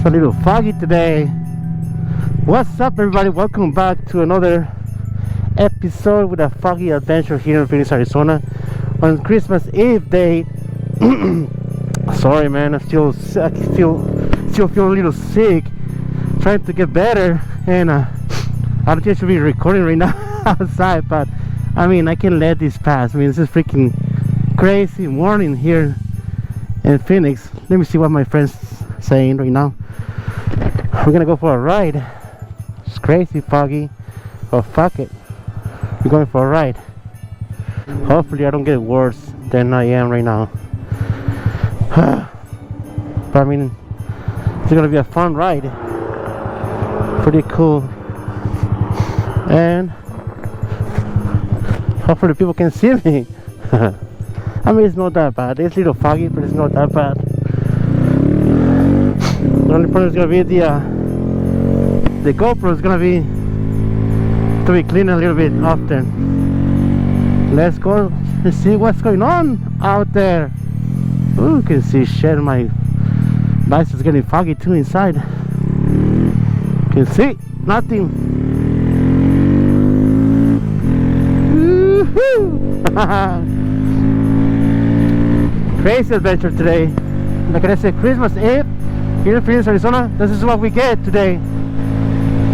It's a little foggy today. What's up, everybody? Welcome back to another episode with a foggy adventure here in Phoenix, Arizona on Christmas Eve day. Sorry, man, I still feel a little sick, trying to get better, and I don't think I should be recording right now outside, but I mean, I can let this pass. I mean, this is freaking crazy morning here in Phoenix. Let me see what my friend's saying right now. We're gonna go for a ride. It's crazy foggy, but fuck it, we're going for a ride. Hopefully I don't get worse than I am right now. But I mean, it's gonna be a fun ride, pretty cool, and hopefully people can see me. I mean, it's not that bad. It's a little foggy, but it's not that bad. The only problem is gonna be the GoPro is gonna be to be cleaned a little bit often. Let's go and see what's going on out there. Ooh, you can see shit. My license is getting foggy too inside. You can see nothing. Crazy adventure today. Like I said, Christmas Eve here in Phoenix, Arizona. This is what we get today.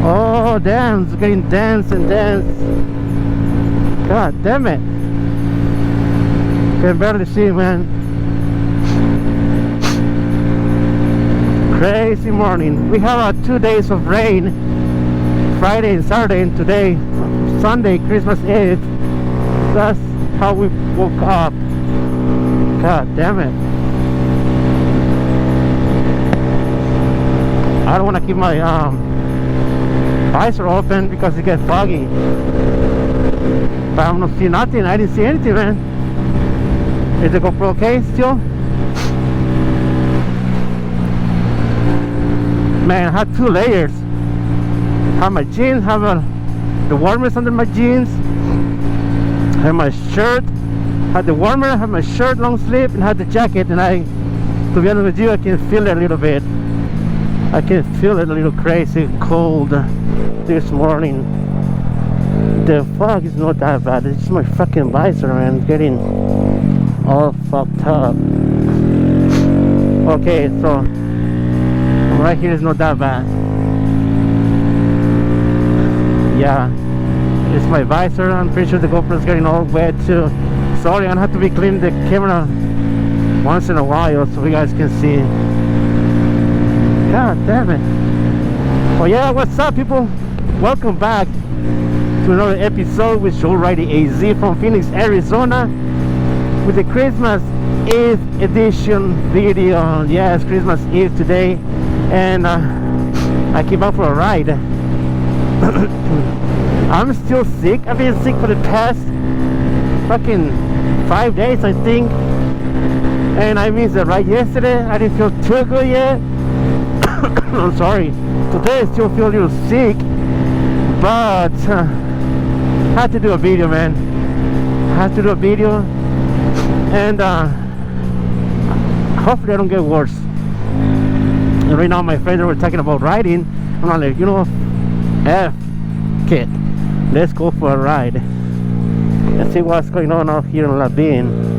Oh damn, it's getting dense and dense. God damn it. Can barely see, man. Crazy morning. We have 2 days of rain, Friday and Saturday, and today Sunday, Christmas Eve. That's how we woke up. God damn it. I don't want to keep my visor open because it gets foggy. But I'm not seeing nothing. I didn't see anything, man. Is the GoPro okay still? Man, I had 2 layers. Have my jeans, have the warmers under my jeans, have my shirt, had the warmer, have my shirt long sleeve, and had the jacket. And to be honest with you, I can feel it a little bit. I can feel it a little crazy cold this morning. The fog is not that bad. It's just my fucking visor, man. It's getting all fucked up. Okay, so right here is not that bad. Yeah, it's my visor. I'm pretty sure the GoPro is getting all wet too. Sorry, I'm gonna have to be cleaning the camera once in a while so you guys can see. God damn it. Oh yeah, what's up, people? Welcome back to another episode with Joe Ridey AZ from Phoenix, Arizona, with the Christmas Eve edition video. Yeah, it's Christmas Eve today, and I came out for a ride. I'm still sick. I've been sick for the past fucking 5 days, I think, and I missed the ride yesterday. I didn't feel too good yet. I'm sorry. Today I still feel a little sick, but I had to do a video, man. I had to do a video, and hopefully I don't get worse. And right now my friends were talking about riding. I'm like, you know, F kid, let's go for a ride. Let's see what's going on out here in Laveen.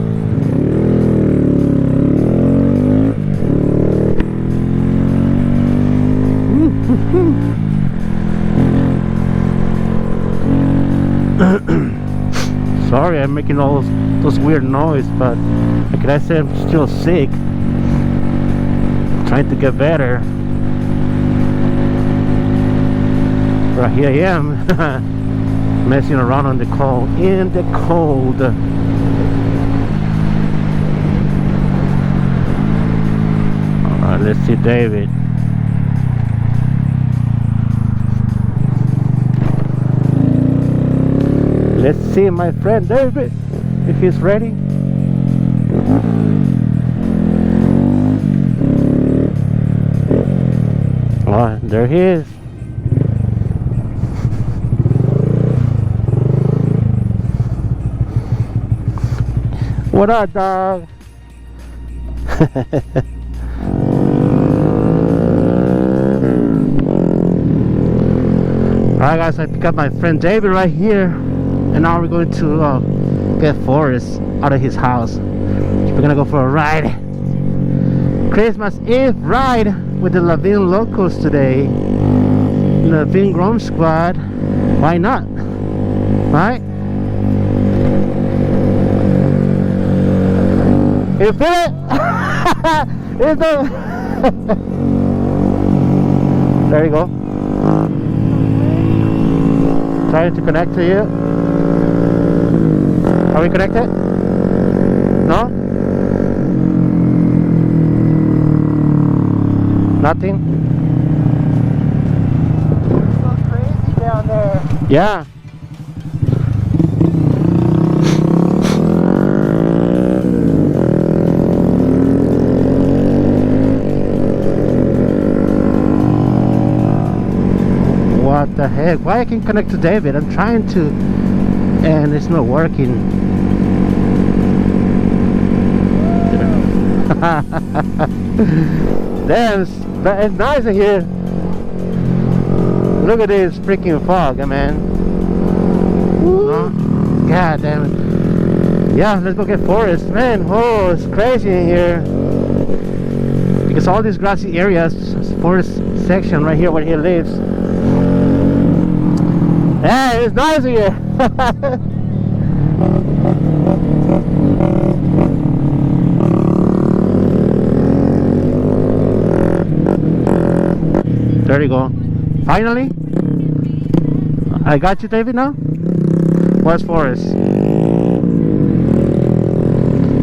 Sorry, I'm making all those weird noise, but like I said, I'm still sick. Trying to get better. But here I am, messing around on the cold, in the cold. Alright, let's see David. Let's see my friend David, if he's ready. Oh, there he is. What up, dog? Alright guys, I pick up my friend David right here, and now we're going to get Forrest out of his house. We're gonna go for a ride, Christmas Eve ride with the Laveen locals today. Laveen Grom Squad. Why not? Right? You feel it? It's the there you go. Trying to connect to you. Are we connected? No? Nothing? It's so crazy down there. Yeah. What the heck? Why I can't connect to David? I'm trying to, and it's not working. Damn, it's nice in here. Look at this freaking fog, man. God damn it. Yeah, let's go get Forrest, man. Oh, it's crazy in here. Because all these grassy areas, Forest section right here where he lives. Yeah, it's nice in here. There you go. Finally, I got you, David. Now, where's Forrest?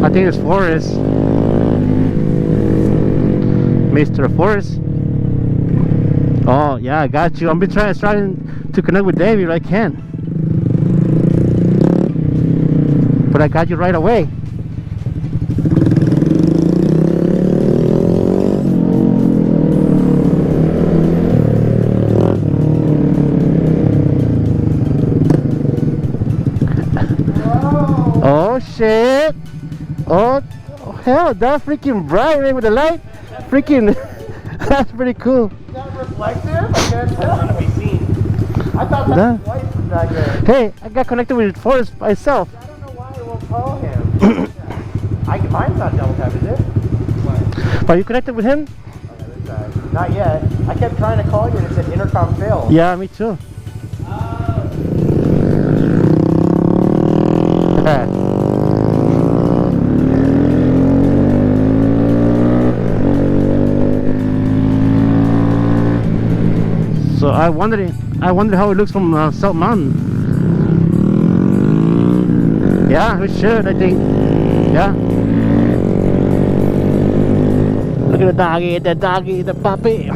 I think it's Forrest, Mr. Forrest. Oh yeah, I got you. I'm been trying to connect with David. I can't, but I got you right away. Oh shit! Oh hell, that's freaking bright, man, with the light. Freaking, that's pretty cool. That reflective? I can't tell. It's gonna be seen. I thought that light was that good. Hey, I got connected with Forrest myself. I don't know why it won't call him. Mine's not double tap, is it? What? Are you connected with him? On the other side. Not yet. I kept trying to call you and it said intercom failed. Yeah, me too. So I wondered how it looks from South Mountain. Yeah, we should, I think. Yeah. Look at the doggy, the puppy.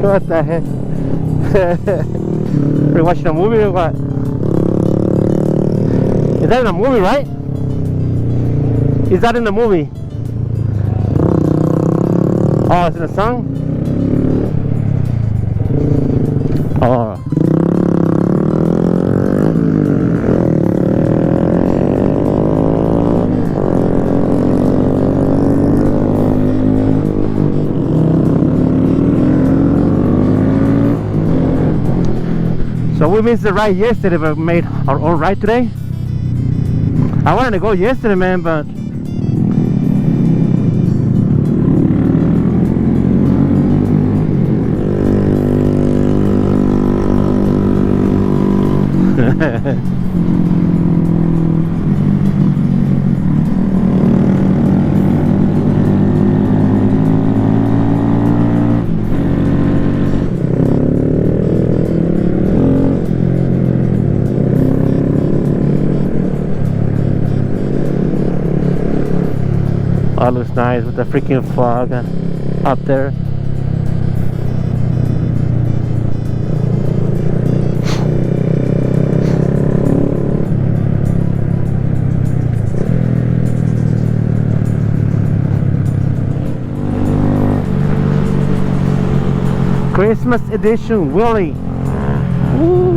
What the heck? We're watching a movie or what? Is that in a movie, right? Is that in the movie? Oh, it's in a song? Oh. So we missed the ride yesterday, but we made our own ride today. I wanted to go yesterday, man, but oh, looks nice with the freaking fog up there. Christmas edition Willie. Woo.